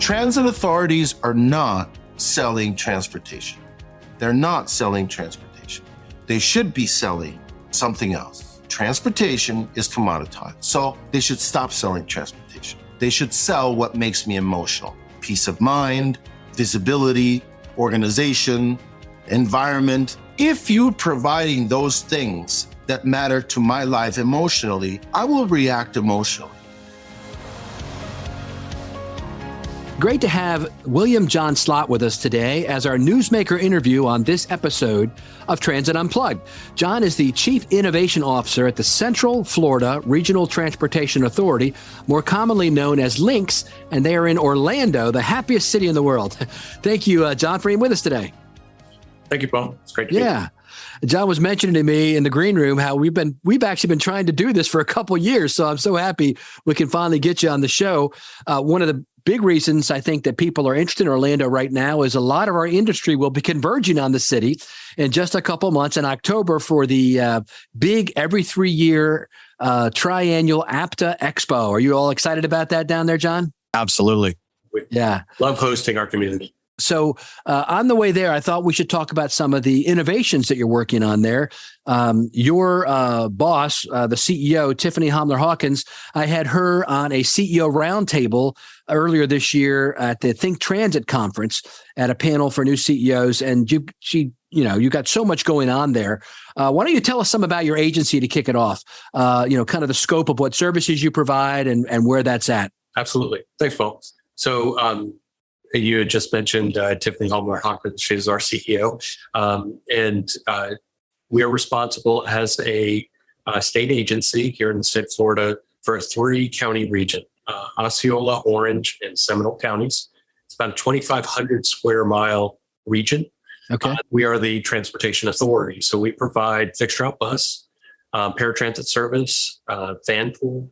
Transit authorities are not selling transportation. They're not selling transportation. They should be selling something else. Transportation is commodified, so they should stop selling transportation. They should sell what makes me emotional. Peace of mind, visibility, organization, environment. If you're providing those things that matter to my life emotionally, I will react emotionally. Great to have William John Slott with us today as our newsmaker interview on this episode of Transit Unplugged. John is the Chief Innovation Officer at the Central Florida Regional Transportation Authority, more commonly known as LYNX, and they are in Orlando, the happiest city in the world. Thank you, John, for being with us today. Thank you, Paul. It's great to be here. John was mentioning to me in the green room how we've actually been trying to do this for a couple years, so I'm so happy we can finally get you on the show. One of the big reasons I think that people are interested in Orlando right now is a lot of our industry will be converging on the city in just a couple months in October for the big every 3-year triannual APTA EXPO. Are you all excited about that down there, John? Absolutely. Yeah. Love hosting our community. So on the way there, I thought we should talk about some of the innovations that you're working on there. Your boss, the CEO, Tiffany Homler-Hawkins, I had her on a CEO roundtable earlier this year at the Think Transit conference at a panel for new CEOs. And you got so much going on there. Why don't you tell us some about your agency to kick it off? Kind of the scope of what services you provide and where that's at. Absolutely. Thanks, Paul. So you had just mentioned Tiffany Homler-Hawkins. She's our CEO. And we are responsible as a state agency here in the state of Florida for a 3-county region, Osceola, Orange, and Seminole counties. It's about a 2,500 square mile region. Okay. We are the transportation authority. So we provide fixed route bus, paratransit service, van pool,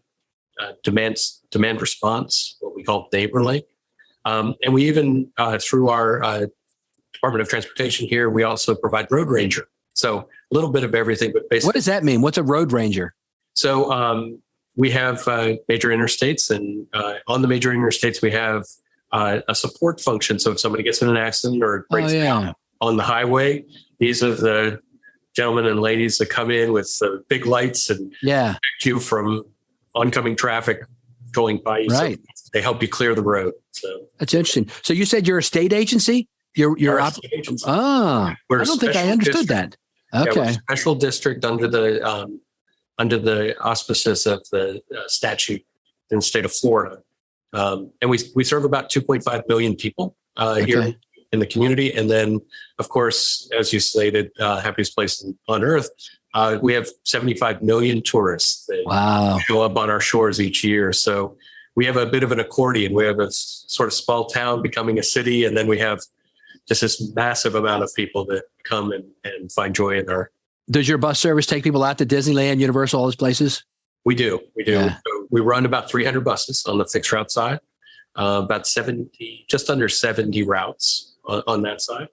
demand response, what we call neighbor link. And we even, through our Department of Transportation here, we also provide road ranger. So a little bit of everything, but basically. What does that mean? What's a road ranger? So we have major interstates, and on the major interstates, we have a support function. So if somebody gets in an accident or breaks down on the highway, these are the gentlemen and ladies that come in with the big lights and protect you from oncoming traffic going by you. Right. So they help you clear the road. So that's interesting. So you said you're a state agency? You're a state agency. I don't think I understood that. Okay. Yeah, we're a special district under the auspices of the statute in the state of Florida. And we serve about 2.5 million people here in the community. And then, of course, as you stated, happiest place on earth, we have 75 million tourists that show up on our shores each year. So we have a bit of an accordion. We have a sort of small town becoming a city, and then we have just this massive amount of people that come and find joy in our. Does your bus service take people out to Disneyland, Universal, all those places? We do. Yeah. So we run about 300 buses on the fixed route side, about 70, just under 70 routes on that side.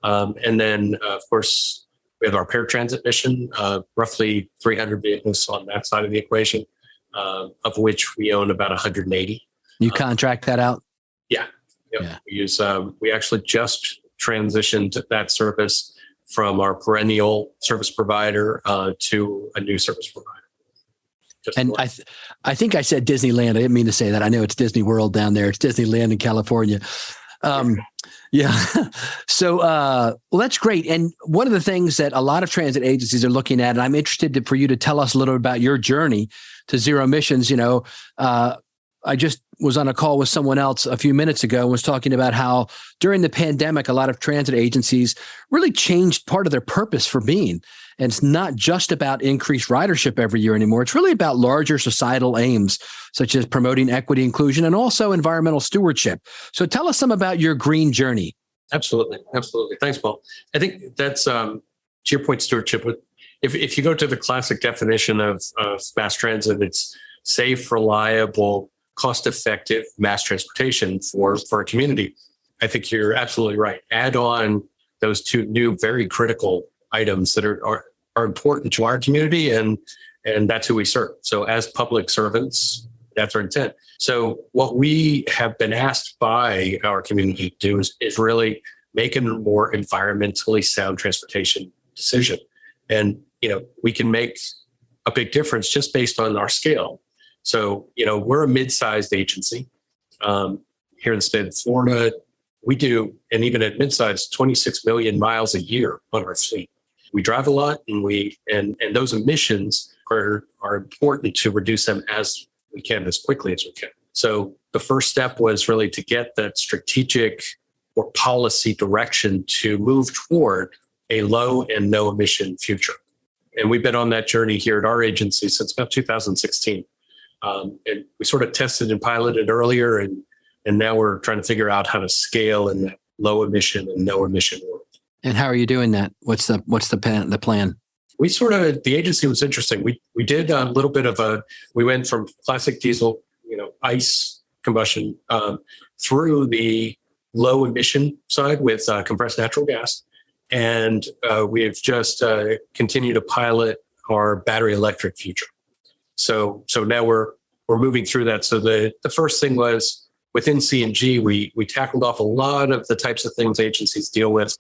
And then, of course, we have our paratransit mission, roughly 300 vehicles on that side of the equation, of which we own about 180. You contract that out? Yeah. We actually just transitioned that service from our perennial service provider to a new service provider. And I think I said Disneyland. I didn't mean to say that. I know it's Disney World down there. It's Disneyland in California. Yeah. So, well, that's great. And one of the things that a lot of transit agencies are looking at, and I'm interested for you to tell us a little bit about your journey to zero emissions. I just was on a call with someone else a few minutes ago and was talking about how during the pandemic, a lot of transit agencies really changed part of their purpose for being. And it's not just about increased ridership every year anymore. It's really about larger societal aims, such as promoting equity, inclusion, and also environmental stewardship. So tell us some about your green journey. Absolutely. Thanks, Paul. I think that's, to your point, stewardship. If you go to the classic definition of mass transit, it's safe, reliable, cost-effective mass transportation for a community. I think you're absolutely right. Add on those two new, very critical items that are important to our community, and that's who we serve. So as public servants, That's our intent. So what we have been asked by our community to do is really make a more environmentally sound transportation decision. And, we can make a big difference just based on our scale. So, we're a mid-sized agency here in the state of Florida. We do, and even at mid-size, 26 million miles a year on our fleet. We drive a lot, and those emissions are important to reduce them as we can, as quickly as we can. So the first step was really to get that strategic or policy direction to move toward a low and no emission future. And we've been on that journey here at our agency since about 2016. And we sort of tested and piloted earlier, and now we're trying to figure out how to scale in that low emission and no emission world. And how are you doing that? What's the plan? The agency was interesting. We did a little bit of we went from classic diesel, ICE combustion, through the low emission side with compressed natural gas. And we have just continued to pilot our battery electric future. So now we're moving through that. So the first thing was within CNG, we tackled off a lot of the types of things agencies deal with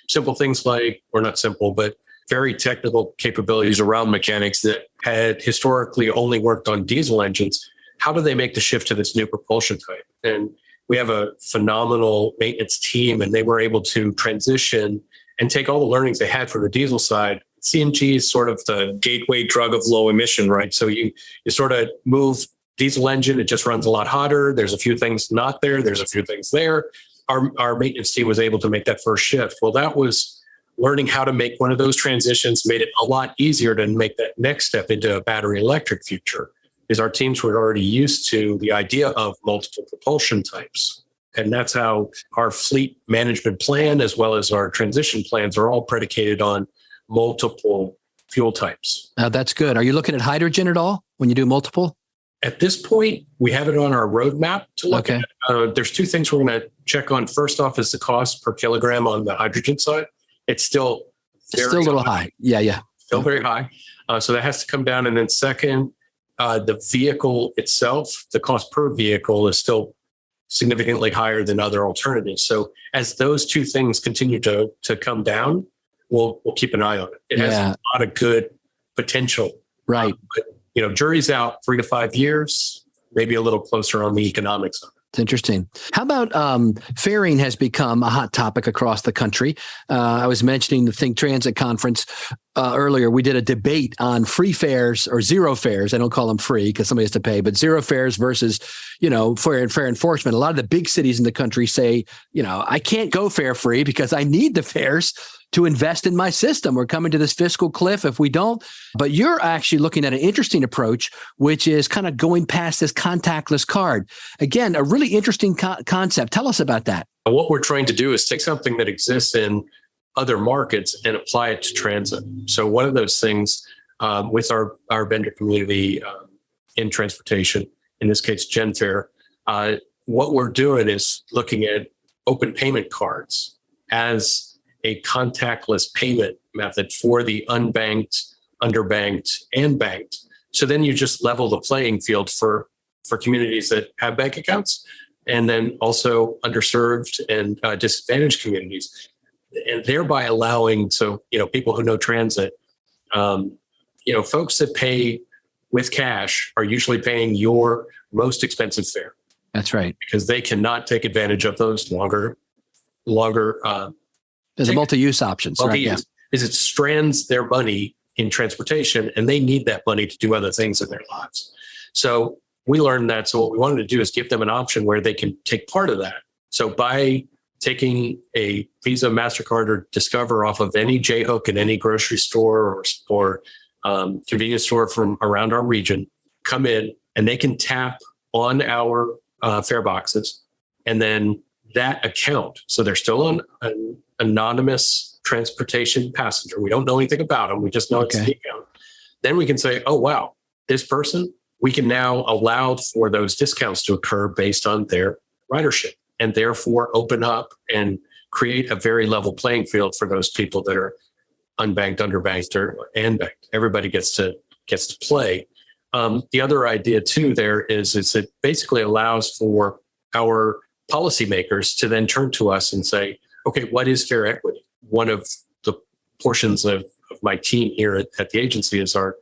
simple things like, or not simple, but very technical capabilities around mechanics that had historically only worked on diesel engines. How do they make the shift to this new propulsion type? And we have a phenomenal maintenance team, and they were able to transition and take all the learnings they had from the diesel side. CNG is sort of the gateway drug of low emission, right? So you sort of move diesel engine, it just runs a lot hotter. There's a few things not there. There's a few things there. Our maintenance team was able to make that first shift. Well, that was learning how to make one of those transitions, made it a lot easier to make that next step into a battery electric future, is our teams were already used to the idea of multiple propulsion types. And that's how our fleet management plan, as well as our transition plans, are all predicated on multiple fuel types. That's good. Are you looking at hydrogen at all when you do multiple? At this point, we have it on our roadmap to look at. There's two things we're going to check on. First off is the cost per kilogram on the hydrogen side. It's still a little high. Yeah. Still very high. So that has to come down. And then second, the vehicle itself, the cost per vehicle is still significantly higher than other alternatives. So as those two things continue to come down, we'll keep an eye on it. It has a lot of good potential. Right. But, jury's out 3 to 5 years, maybe a little closer on the economics of it. It's interesting. How about faring has become a hot topic across the country. I was mentioning the Think Transit conference earlier. We did a debate on free fares or zero fares. I don't call them free because somebody has to pay, but zero fares versus, fair enforcement. A lot of the big cities in the country say, I can't go fare free because I need the fares to invest in my system. We're coming to this fiscal cliff if we don't. But you're actually looking at an interesting approach, which is kind of going past this contactless card. Again, a really interesting concept. Tell us about that. What we're trying to do is take something that exists in other markets and apply it to transit. So one of those things with our vendor community in transportation, in this case, GenFare, what we're doing is looking at open payment cards as a contactless payment method for the unbanked, underbanked, and banked. So then you just level the playing field for communities that have bank accounts, and then also underserved and disadvantaged communities, and thereby allowing people who know transit, folks that pay with cash are usually paying your most expensive fare. That's right, because they cannot take advantage of those longer. There's a multi-use options, right? Yeah. Is it strands their money in transportation, and they need that money to do other things in their lives. So we learned that. So what we wanted to do is give them an option where they can take part of that. So by taking a Visa, MasterCard, or Discover off of any J-hook in any grocery store or convenience store from around our region, come in and they can tap on our fare boxes, and then that account. So they're still an anonymous transportation passenger. We don't know anything about them. We just know it's the account. Then we can say, oh, wow, this person, we can now allow for those discounts to occur based on their ridership, and therefore open up and create a very level playing field for those people that are unbanked, underbanked, and banked. Everybody gets to play. The other idea too there is it basically allows for our policymakers to then turn to us and say, okay, what is fair equity? One of the portions of my team here at the agency is our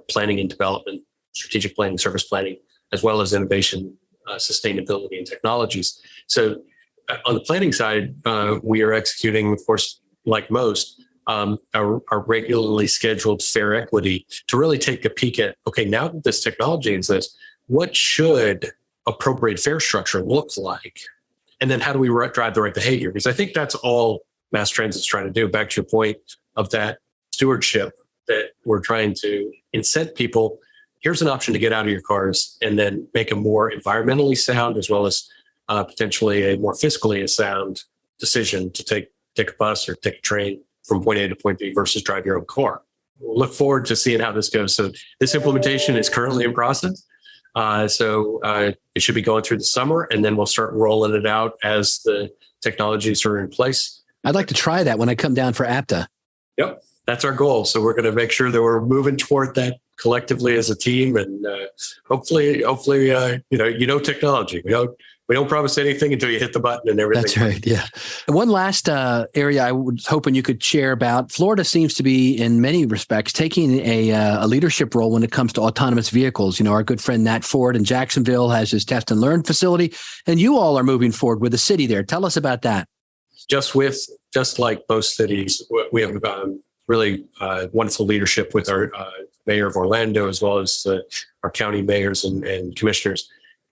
planning and development, strategic planning, service planning, as well as innovation, sustainability, and technologies. So on the planning side, we are executing, of course, like most, our regularly scheduled fair equity to really take a peek at, okay, now that this technology exists, what should appropriate fare structure look like? And then how do we drive the right behavior? Because I think that's all mass transit is trying to do. Back to your point of that stewardship, that we're trying to incent people. Here's an option to get out of your cars and then make a more environmentally sound, as well as potentially a more fiscally sound decision to take a bus or take a train from point A to point B versus drive your own car. We'll look forward to seeing how this goes. So this implementation is currently in process. So it should be going through the summer, and then we'll start rolling it out as the technologies are in place. I'd like to try that when I come down for APTA. Yep, that's our goal. So we're going to make sure that we're moving toward that collectively as a team, and hopefully, technology. We don't promise anything until you hit the button and everything. That's right. Yeah. One last area I was hoping you could share about. Florida seems to be, in many respects, taking a leadership role when it comes to autonomous vehicles. You know, our good friend Nat Ford in Jacksonville has his test and learn facility, and you all are moving forward with a city there. Tell us about that. Just like most cities, we have really wonderful leadership with our mayor of Orlando, as well as our county mayors and commissioners.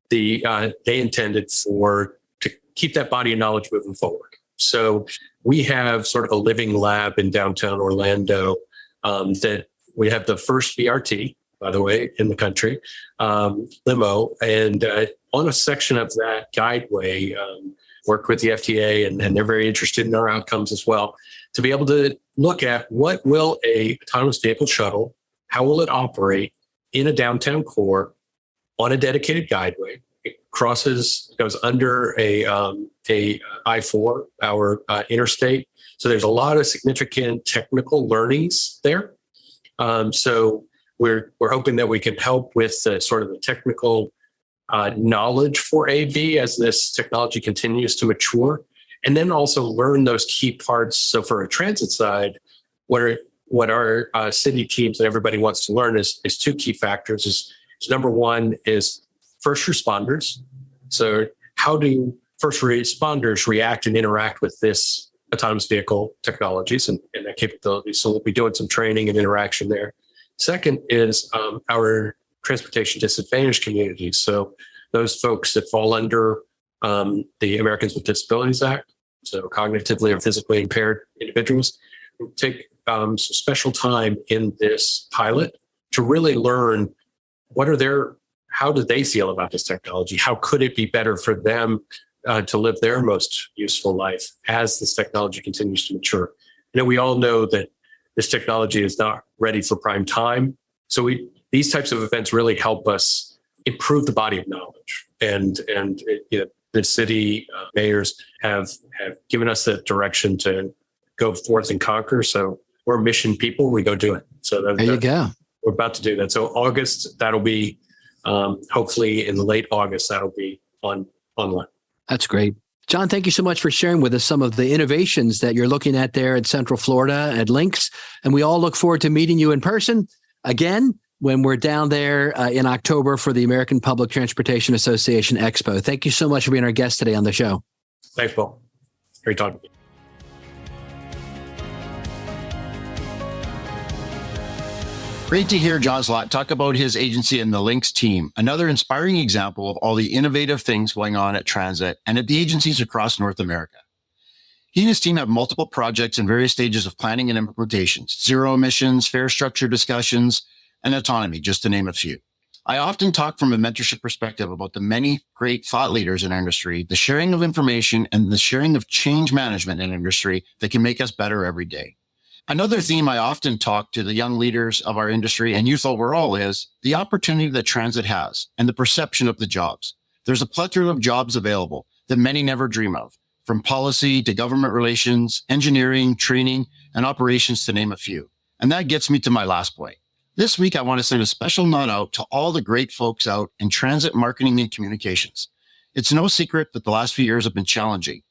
They intended to keep that body of knowledge moving forward. So we have sort of a living lab in downtown Orlando that we have the first BRT, by the way, in the country, limo, and on a section of that guideway, worked with the FTA, and they're very interested in our outcomes as well, to be able to look at what will a autonomous vehicle shuttle, how will it operate in a downtown core on a dedicated guideway. It goes under a I-4, our interstate. So there's a lot of significant technical learnings there. So we're hoping that we can help with sort of the technical knowledge for AV as this technology continues to mature, and then also learn those key parts. So for a transit side, what our city teams and everybody wants to learn is two key factors. Is number one is first responders. So how do first responders react and interact with this autonomous vehicle technologies and that capability? So we'll be doing some training and interaction there. Second is our transportation disadvantaged communities. So those folks that fall under the Americans with Disabilities Act, so cognitively or physically impaired individuals, take some special time in this pilot to really learn how do they feel about this technology? How could it be better for them to live their most useful life as this technology continues to mature? We all know that this technology is not ready for prime time. So these types of events really help us improve the body of knowledge. And the city mayors have given us the direction to go forth and conquer. So we're mission people. We go do it. So there you go. We're about to do that. So August, that'll be hopefully in late August, that'll be online. That's great. John, thank you so much for sharing with us some of the innovations that you're looking at there at Central Florida at LYNX. And we all look forward to meeting you in person again when we're down there in October for the American Public Transportation Association Expo. Thank you so much for being our guest today on the show. Thanks, Paul. Great talking to you. Great to hear John Slott talk about his agency and the LYNX team. Another inspiring example of all the innovative things going on at Transit and at the agencies across North America. He and his team have multiple projects in various stages of planning and implementation, zero emissions, fare structure discussions, and autonomy, just to name a few. I often talk from a mentorship perspective about the many great thought leaders in our industry, the sharing of information, and the sharing of change management in industry that can make us better every day. Another theme I often talk to the young leaders of our industry and youth overall is the opportunity that transit has and the perception of the jobs. There's a plethora of jobs available that many never dream of, from policy to government relations, engineering, training, and operations, to name a few. And that gets me to my last point. This week, I want to send a special nod out to all the great folks out in transit marketing and communications. It's no secret that the last few years have been challenging,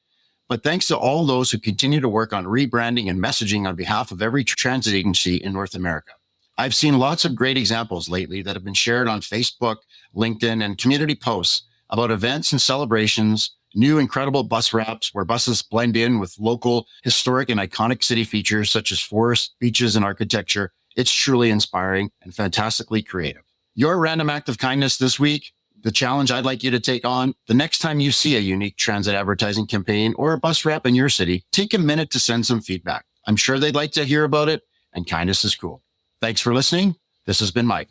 but thanks to all those who continue to work on rebranding and messaging on behalf of every transit agency in North America. I've seen lots of great examples lately that have been shared on Facebook, LinkedIn, and community posts about events and celebrations, new incredible bus wraps where buses blend in with local, historic, and iconic city features such as forests, beaches, and architecture. It's truly inspiring and fantastically creative. Your random act of kindness this week, the challenge I'd like you to take on, the next time you see a unique transit advertising campaign or a bus wrap in your city, take a minute to send some feedback. I'm sure they'd like to hear about it, and kindness is cool. Thanks for listening. This has been Mike.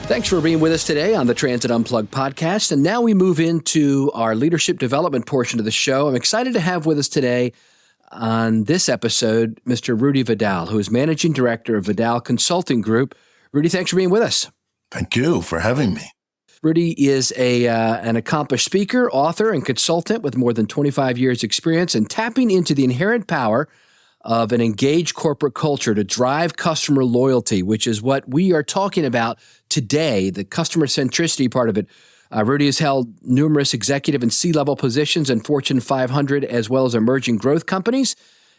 Thanks for being with us today on the Transit Unplugged podcast. And now we move into our leadership development portion of the show. I'm excited to have with us today on this episode, Mr. Rudy Vidal, who is Managing Director of Vidal Consulting Group. Rudy, thanks for being with us. Thank you for having me. Rudy is an accomplished speaker, author, and consultant with more than 25 years experience in tapping into the inherent power of an engaged corporate culture to drive customer loyalty, which is what we are talking about today, the customer centricity part of it. Rudy has held numerous executive and C-level positions in Fortune 500 as well as emerging growth companies.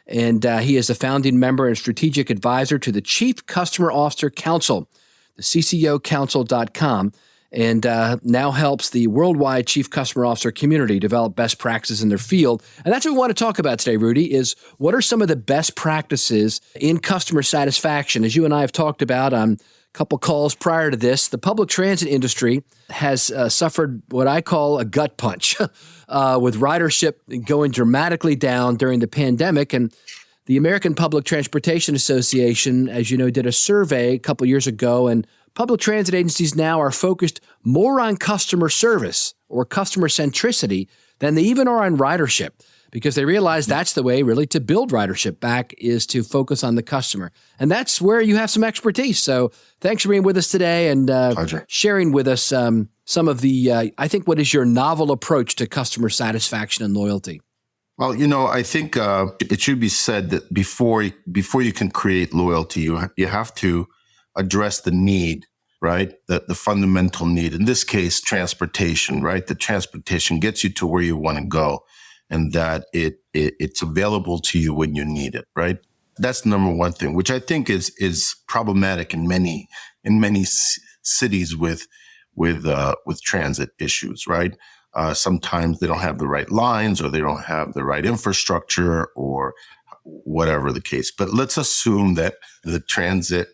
And he is a founding member and strategic advisor to the Chief Customer Officer Council, the CCOcouncil.com, and now helps the worldwide Chief Customer Officer community develop best practices in their field. And that's what we want to talk about today, Rudy, is what are some of the best practices in customer satisfaction? As you and I have talked about on a couple calls prior to this, the public transit industry has suffered what I call a gut punch with ridership going dramatically down during the pandemic. And the American Public Transportation Association, as you know, did a survey a couple years ago, and public transit agencies now are focused more on customer service or customer centricity than they even are on ridership, because they realize that's the way really to build ridership back, is to focus on the customer. And that's where you have some expertise. So thanks for being with us today and sharing with us some of the, I think, what is your novel approach to customer satisfaction and loyalty? Well, I think it should be said that before you can create loyalty, you have to address the need, right? The fundamental need. In this case, transportation, right? The transportation gets you to where you want to go, and that it's available to you when you need it, right? That's number one thing, which I think is problematic in many cities with transit issues, right? Sometimes they don't have the right lines, or they don't have the right infrastructure, or whatever the case. But let's assume that the transit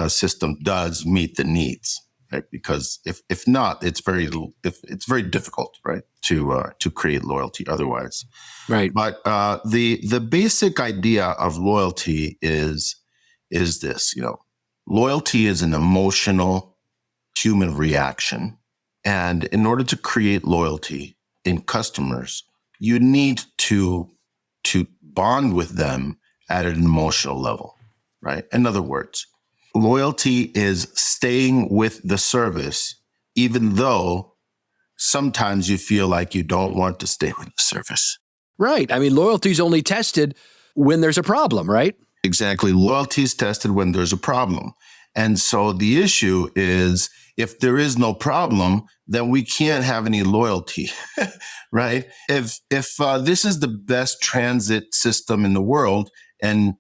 system does meet the needs, right? Because if not, it's very difficult, right, to create loyalty otherwise. Right. But the basic idea of loyalty is this. Loyalty is an emotional human reaction. And in order to create loyalty in customers, you need to bond with them at an emotional level, right? In other words, loyalty is staying with the service, even though sometimes you feel like you don't want to stay with the service. Right. I mean, loyalty is only tested when there's a problem, right? Exactly. Loyalty is tested when there's a problem. And so the issue is, if there is no problem, then we can't have any loyalty, right? If this is the best transit system in the world, and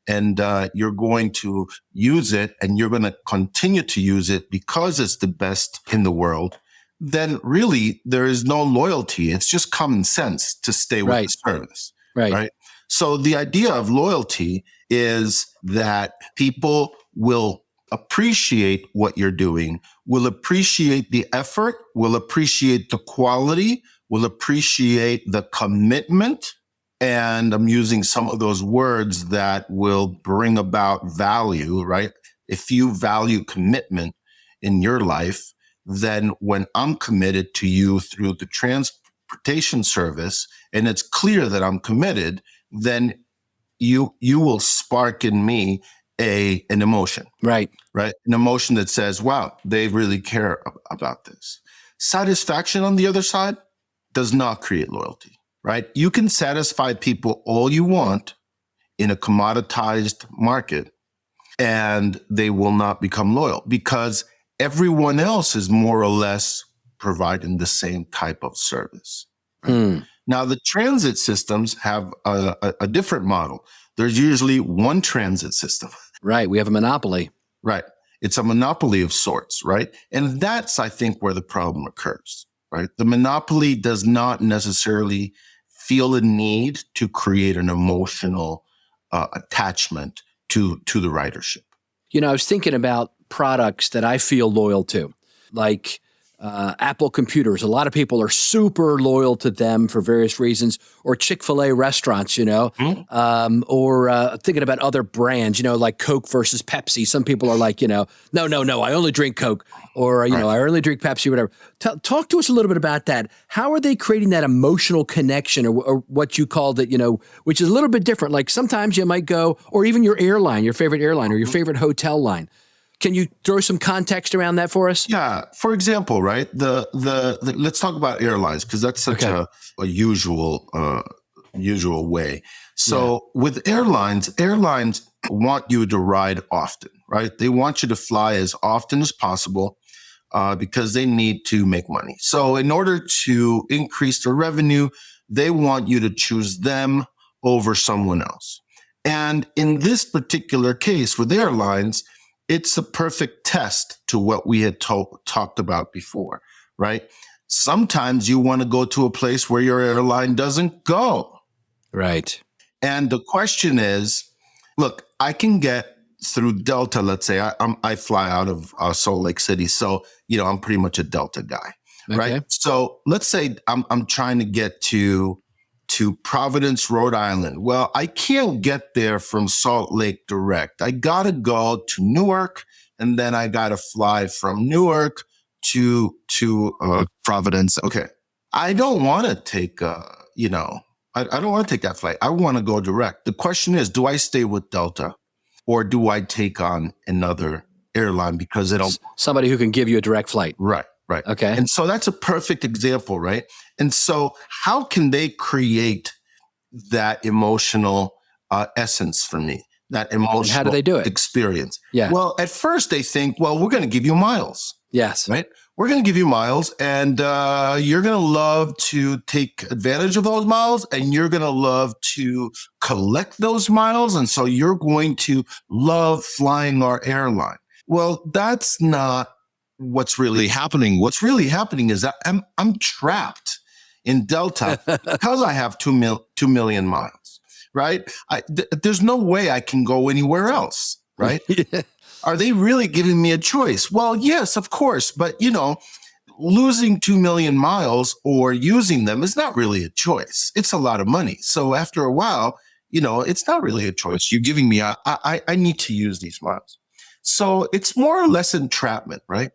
you're going to use it, and you're going to continue to use it because it's the best in the world, then really there is no loyalty. It's just common sense to stay with the service, right? So the idea of loyalty is that people will appreciate what you're doing, will appreciate the effort, will appreciate the quality, will appreciate the commitment. And I'm using some of those words that will bring about value, right? If you value commitment in your life, then when I'm committed to you through the transportation service, and it's clear that I'm committed, then you will spark in me an emotion. Right. An emotion that says, wow, they really care about this. Satisfaction, on the other side, does not create loyalty, right? You can satisfy people all you want in a commoditized market, and they will not become loyal because everyone else is more or less providing the same type of service. Right? Now, the transit systems have a different model. There's usually one transit system. Right. We have a monopoly. Right. It's a monopoly of sorts, right? And that's, I think, where the problem occurs, right? The monopoly does not necessarily feel a need to create an emotional attachment to the ridership. You know, I was thinking about products that I feel loyal to, like Apple computers. A lot of people are super loyal to them for various reasons, or Chick-fil-A restaurants, you know, or thinking about other brands, you know, like Coke versus Pepsi. Some people are like, you know, no, I only drink Coke, or, you know, I only drink Pepsi, whatever. Talk to us a little bit about that. How are they creating that emotional connection, or what you called it, you know, which is a little bit different. Like sometimes you might go, or even your airline, your favorite airline or your favorite hotel line. Can you throw some context around that for us? Yeah. For example, right, the let's talk about airlines, because that's such a usual way. So with airlines want you to ride often, right? They want you to fly as often as possible because they need to make money. So in order to increase their revenue, they want you to choose them over someone else. And in this particular case with airlines, it's a perfect test to what we had talked about before, right? Sometimes you want to go to a place where your airline doesn't go. Right. And the question is, look, I can get through Delta. Let's say I fly out of Salt Lake City. So, you know, I'm pretty much a Delta guy, right? So let's say I'm trying to get to Providence, Rhode Island. Well, I can't get there from Salt Lake direct. I got to go to Newark, and then I got to fly from Newark to Providence. Okay. I don't want to take, I don't want to take that flight. I want to go direct. The question is, do I stay with Delta, or do I take on another airline because they don't? Somebody who can give you a direct flight. Right. Right. Okay. And so that's a perfect example, right? And so how can they create that emotional essence for me, that emotional and how do they do it? Experience? Yeah. Well, at first they think, well, we're going to give you miles. Yes. Right. We're going to give you miles, and you're going to love to take advantage of those miles, and you're going to love to collect those miles. And so you're going to love flying our airline. Well, that's not what's really happening. What's really happening is that I'm trapped in Delta because I have 2 million miles, right? There's no way I can go anywhere else, right? Are they really giving me a choice? Well, yes, of course. But, you know, losing 2 million miles or using them is not really a choice. It's a lot of money. So after a while, you know, it's not really a choice. You're giving me, I need to use these miles. So it's more or less entrapment, right?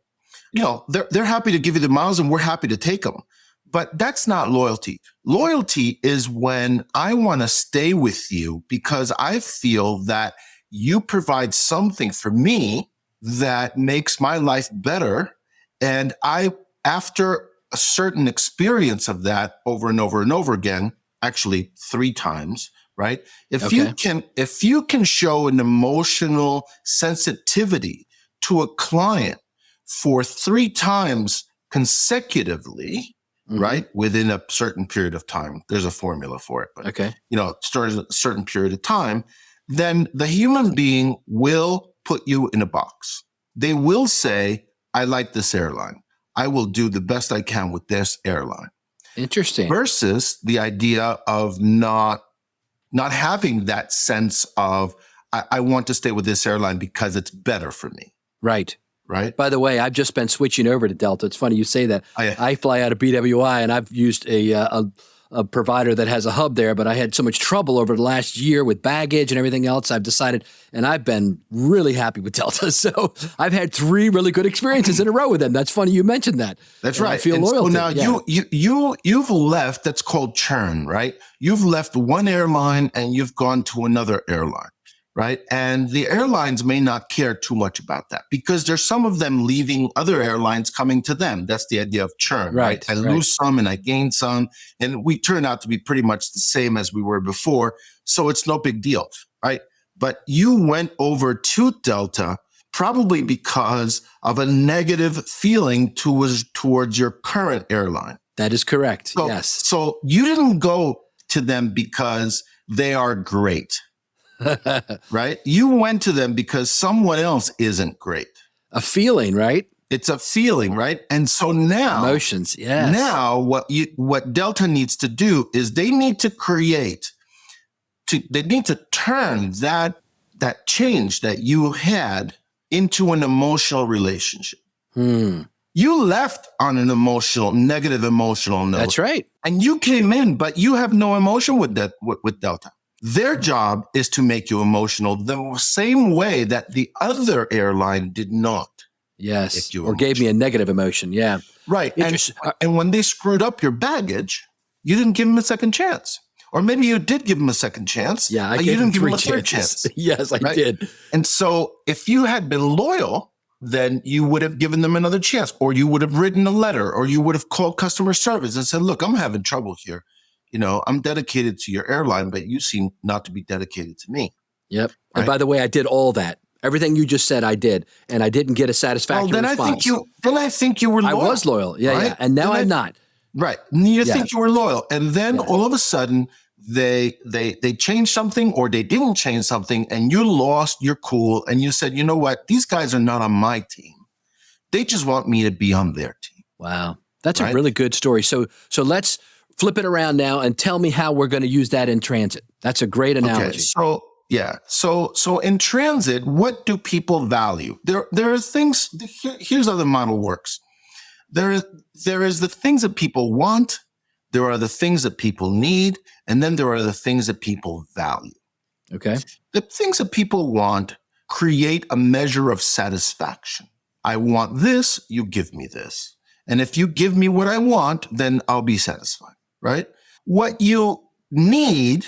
You know, they're happy to give you the miles and we're happy to take them. But that's not loyalty. Loyalty is when I want to stay with you because I feel that you provide something for me that makes my life better. And after a certain experience of that over and over and over again, actually 3 times, right? If you can show an emotional sensitivity to a client for 3 times consecutively, right, within a certain period of time, there's a formula for it, but you know, starts a certain period of time, then the human being will put you in a box. They will say, I like this airline. I will do the best I can with this airline. Interesting. Versus the idea of not having that sense of, I want to stay with this airline because it's better for me. Right. Right. By the way, I've just been switching over to Delta. It's funny you say that. I fly out of BWI, and I've used a provider that has a hub there, but I had so much trouble over the last year with baggage and everything else. I've decided, and I've been really happy with Delta. So I've had 3 really good experiences in a row with them. That's funny you mentioned that. That's and right. I feel loyal. So now you've left. That's called churn, right? You've left one airline and you've gone to another airline. Right. And the airlines may not care too much about that because there's some of them leaving other airlines coming to them. That's the idea of churn. Right. I lose some and I gain some. And we turn out to be pretty much the same as we were before. So it's no big deal. right? But you went over to Delta probably because of a negative feeling towards your current airline. That is correct. So, yes. So you didn't go to them because they are great, right? You went to them because someone else isn't great. A feeling, right? It's a feeling, right? And so now Emotions. Yes. Now what Delta needs to do is they need to turn that change that you had into an emotional relationship. You left on an negative emotional note. That's right. And you came in, but you have no emotion with Delta. Their job is to make you emotional the same way that the other airline did not. Yes. Or gave me a negative emotion. Yeah. Right. And when they screwed up your baggage, you didn't give them a second chance. Or maybe you did give them a second chance. Yeah, but you didn't give them a third chance. Yes, I did. And so if you had been loyal, then you would have given them another chance, or you would have written a letter, or you would have called customer service and said, look, I'm having trouble here. I'm dedicated to your airline, but you seem not to be dedicated to me. Yep. Right? And by the way, I did all that. Everything you just said, I did, and I didn't get a satisfactory response. I think you were loyal. I was loyal. Yeah, right? yeah. And now I'm not. Right. You think you were loyal. And then all of a sudden they changed something, or they didn't change something, and you lost your cool and you said, you know what? These guys are not on my team. They just want me to be on their team. Wow. That's a really good story. So let's flip it around now and tell me how we're going to use that in transit. That's a great analogy. Okay, so in transit, what do people value? There are things. Here's how the model works. There is the things that people want. There are the things that people need, and then there are the things that people value. Okay. The things that people want create a measure of satisfaction. I want this, you give me this. And if you give me what I want, then I'll be satisfied, right? What you need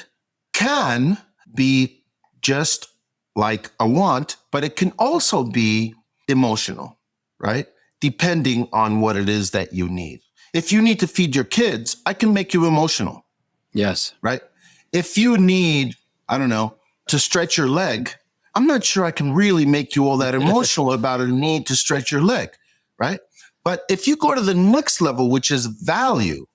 can be just like a want, but it can also be emotional, right? Depending on what it is that you need. If you need to feed your kids, I can make you emotional. Yes. Right? If you need, I don't know, to stretch your leg, I'm not sure I can really make you all that emotional about a need to stretch your leg, right? But if you go to the next level, which is value,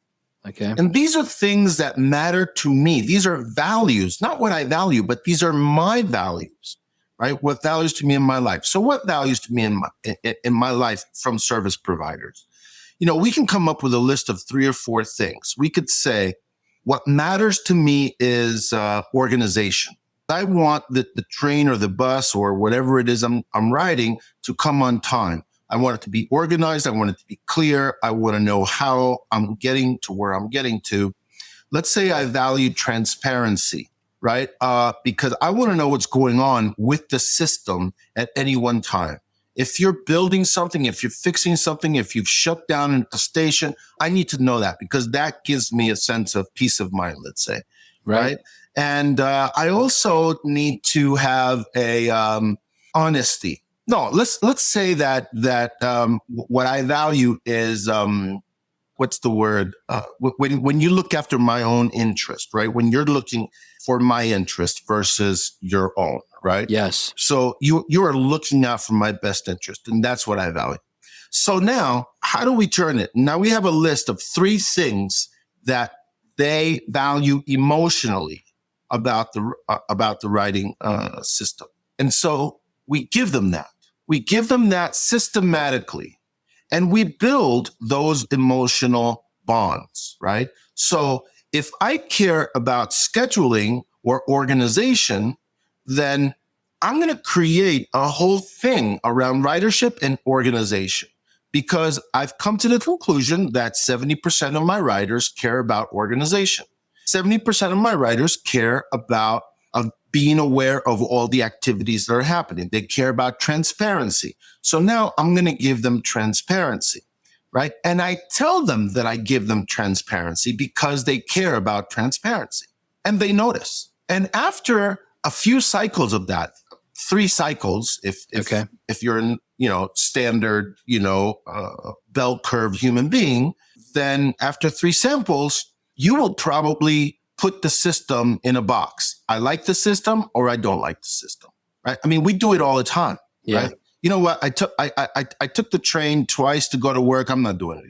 okay, and these are things that matter to me. These are values, not what I value, but these are my values, right? What values to me in my life. So what values to me in my life from service providers? We can come up with a list of 3 or 4 things. We could say, what matters to me is organization. I want the train or the bus or whatever it is I'm riding to come on time. I want it to be organized. I want it to be clear. I want to know how I'm getting to where I'm getting to. Let's say I value transparency, right? Because I want to know what's going on with the system at any one time. If you're building something, if you're fixing something, if you've shut down a station, I need to know that, because that gives me a sense of peace of mind, let's say, right? And I also need to have a honesty. No, let's say that what I value is what's the word? When you look after my own interest, right? When you're looking for my interest versus your own, right? Yes. So you are looking out for my best interest, and that's what I value. So now, how do we turn it? Now we have a list of 3 things that they value emotionally about the writing system, and so we give them that. We give them that systematically, and we build those emotional bonds, right? So if I care about scheduling or organization, then I'm going to create a whole thing around ridership and organization, because I've come to the conclusion that 70% of my riders care about organization. 70% of my riders care about being aware of all the activities that are happening. They care about transparency. So now I'm going to give them transparency, right? And I tell them that I give them transparency because they care about transparency, and they notice. And after a few cycles of that, 3 cycles, if you're in, standard, bell curve human being, then after 3 samples, you will probably put the system in a box. I like the system or I don't like the system, right? I mean, we do it all the time, right? You know what? I took the train twice to go to work. I'm not doing it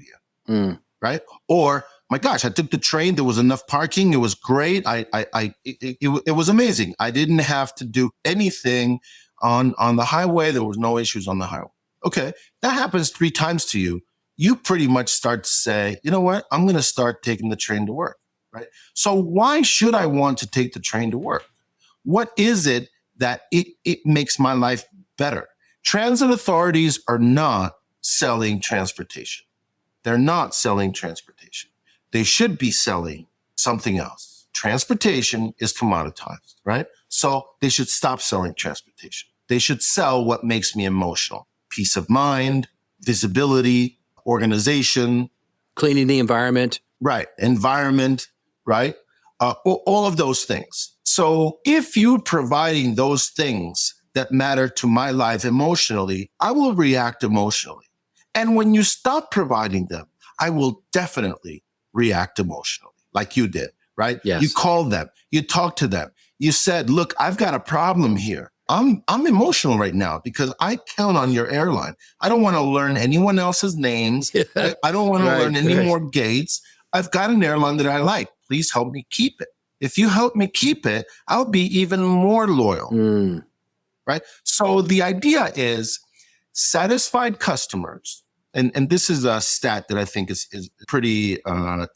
again, right? Or my gosh, I took the train. There was enough parking. It was great. It was amazing. I didn't have to do anything on the highway. There was no issues on the highway. Okay, that happens 3 times to you. You pretty much start to say, you know what? I'm going to start taking the train to work, right? So why should I want to take the train to work? What is it that it makes my life better? Transit authorities are not selling transportation. They're not selling transportation. They should be selling something else. Transportation is commoditized, right? So they should stop selling transportation. They should sell what makes me emotional. Peace of mind, visibility, organization. Cleaning the environment. Right. Environment, right? All of those things. So if you're providing those things that matter to my life emotionally, I will react emotionally. And when you stop providing them, I will definitely react emotionally, like you did, right? Yes. You called them, you talked to them, you said, look, I've got a problem here. I'm emotional right now because I count on your airline. I don't want to learn anyone else's names. I don't want to learn any more gates. I've got an airline that I like. Please help me keep it. If you help me keep it, I'll be even more loyal, right? So the idea is satisfied customers, and this is a stat that I think is pretty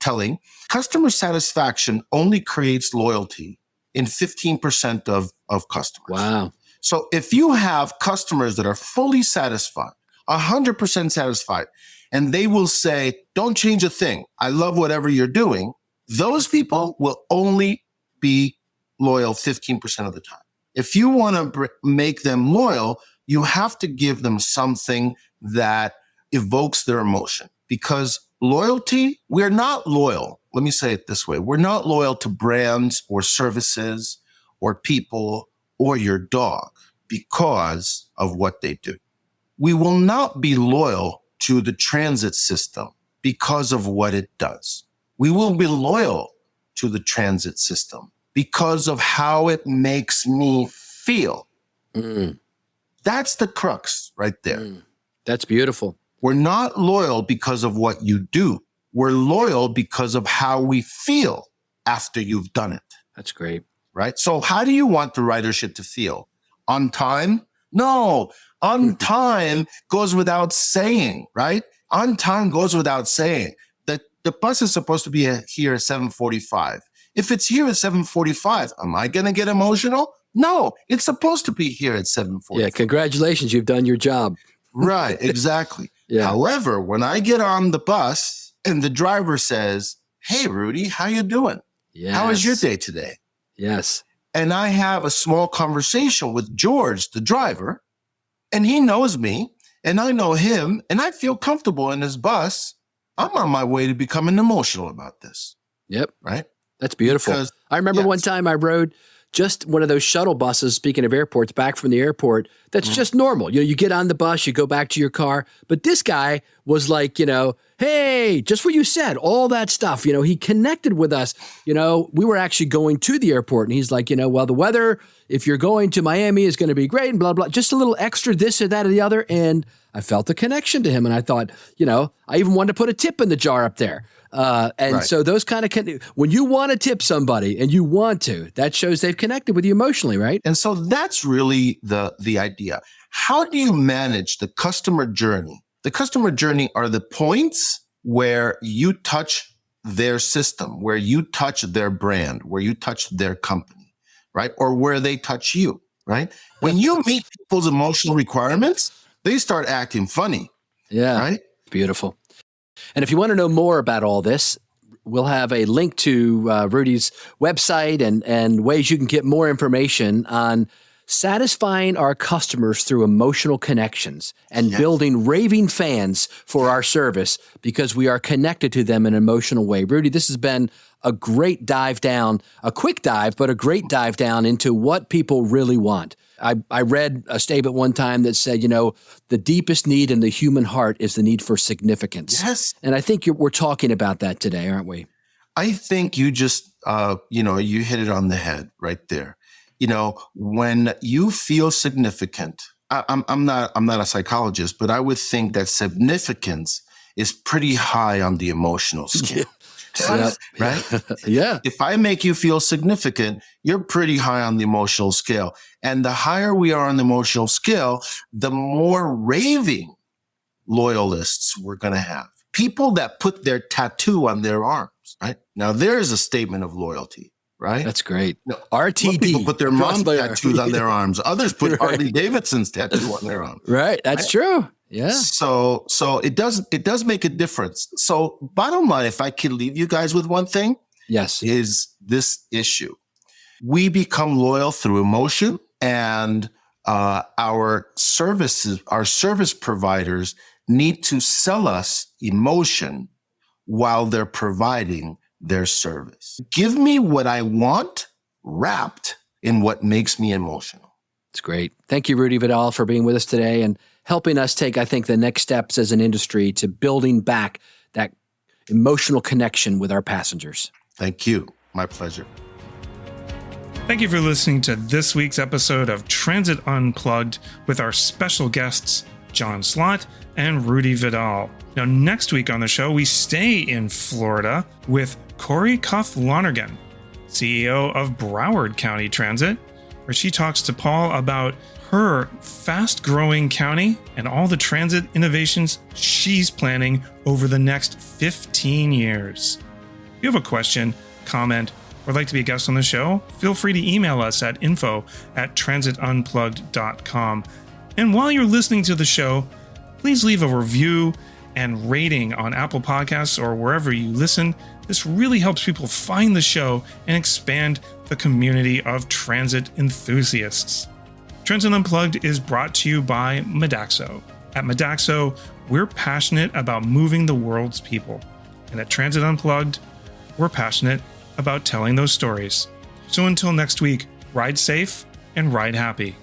telling. Customer satisfaction only creates loyalty in 15% of customers. Wow. So if you have customers that are fully satisfied, 100% satisfied, and they will say, don't change a thing. I love whatever you're doing. Those people will only be loyal 15% of the time. If you want to make them loyal, you have to give them something that evokes their emotion, because loyalty, we're not loyal. Let me say it this way. We're not loyal to brands or services or people or your dog because of what they do. We will not be loyal to the transit system because of what it does. We will be loyal to the transit system because of how it makes me feel. That's the crux right there. That's beautiful. We're not loyal because of what you do. We're loyal because of how we feel after you've done it. That's great. Right? So how do you want the ridership to feel? On time? No. On time goes without saying, right? On time goes without saying. That the bus is supposed to be here at 7:45. If it's here at 7:45, am I going to get emotional? No, it's supposed to be here at 7:45. Yeah, congratulations. You've done your job. Right, exactly. However, when I get on the bus and the driver says, hey, Rudy, how you doing? Yes. How was your day today? Yes. And I have a small conversation with George, the driver, and he knows me and I know him and I feel comfortable in his bus. I'm on my way to becoming emotional about this. Yep. Right? That's beautiful. Because, I remember one time I rode just one of those shuttle buses, speaking of airports, back from the airport. That's just normal. You know, you get on the bus, you go back to your car. But this guy was like, hey, just what you said, all that stuff. He connected with us. We were actually going to the airport and he's like, well, the weather, if you're going to Miami, is going to be great and blah, blah, just a little extra this or that or the other. And I felt a connection to him. And I thought, I even wanted to put a tip in the jar up there. So those kind of, when you want to tip somebody and you want to, that shows they've connected with you emotionally, right? And so that's really the idea. How do you manage the customer journey? The customer journey are the points where you touch their system, where you touch their brand, where you touch their company, right? Or where they touch you, right? When you meet people's emotional requirements, they start acting funny. Yeah. Right? Beautiful. And if you want to know more about all this, we'll have a link to Rudy's website and ways you can get more information on satisfying our customers through emotional connections and building raving fans for our service because we are connected to them in an emotional way. Rudy, this has been a great dive down, a quick dive, but a great dive down into what people really want. I read a statement one time that said, the deepest need in the human heart is the need for significance. Yes. And I think we're talking about that today, aren't we? I think you just, you hit it on the head right there. When you feel significant, I'm not a psychologist, but I would think that significance is pretty high on the emotional scale. Right? Yeah. If I make you feel significant, you're pretty high on the emotional scale. And the higher we are on the emotional scale, the more raving loyalists we're going to have. People that put their tattoo on their arms, right? Now, there's a statement of loyalty, right? That's great. Some RTD. people put their mom tattoos on their arms. Others put Harley Davidson's tattoo on their arms. Right. That's true. Yeah. So it does make a difference. So bottom line, if I could leave you guys with one thing, yes, is this issue. We become loyal through emotion, and our service providers need to sell us emotion while they're providing their service. Give me what I want wrapped in what makes me emotional. It's great. Thank you, Rudy Vidal, for being with us today and helping us take, I think, the next steps as an industry to building back that emotional connection with our passengers. Thank you. My pleasure. Thank you for listening to this week's episode of Transit Unplugged with our special guests, John Slott and Rudy Vidal. Now, next week on the show, we stay in Florida with Corey Cuff Lonergan, CEO of Broward County Transit, where she talks to Paul about her fast-growing county and all the transit innovations she's planning over the next 15 years. If you have a question, comment, or would like to be a guest on the show, feel free to email us at info@transitunplugged.com. And while you're listening to the show, please leave a review and rating on Apple Podcasts or wherever you listen. This really helps people find the show and expand the community of transit enthusiasts. Transit Unplugged is brought to you by Modaxo. At Modaxo, we're passionate about moving the world's people. And at Transit Unplugged, we're passionate about telling those stories. So until next week, ride safe and ride happy.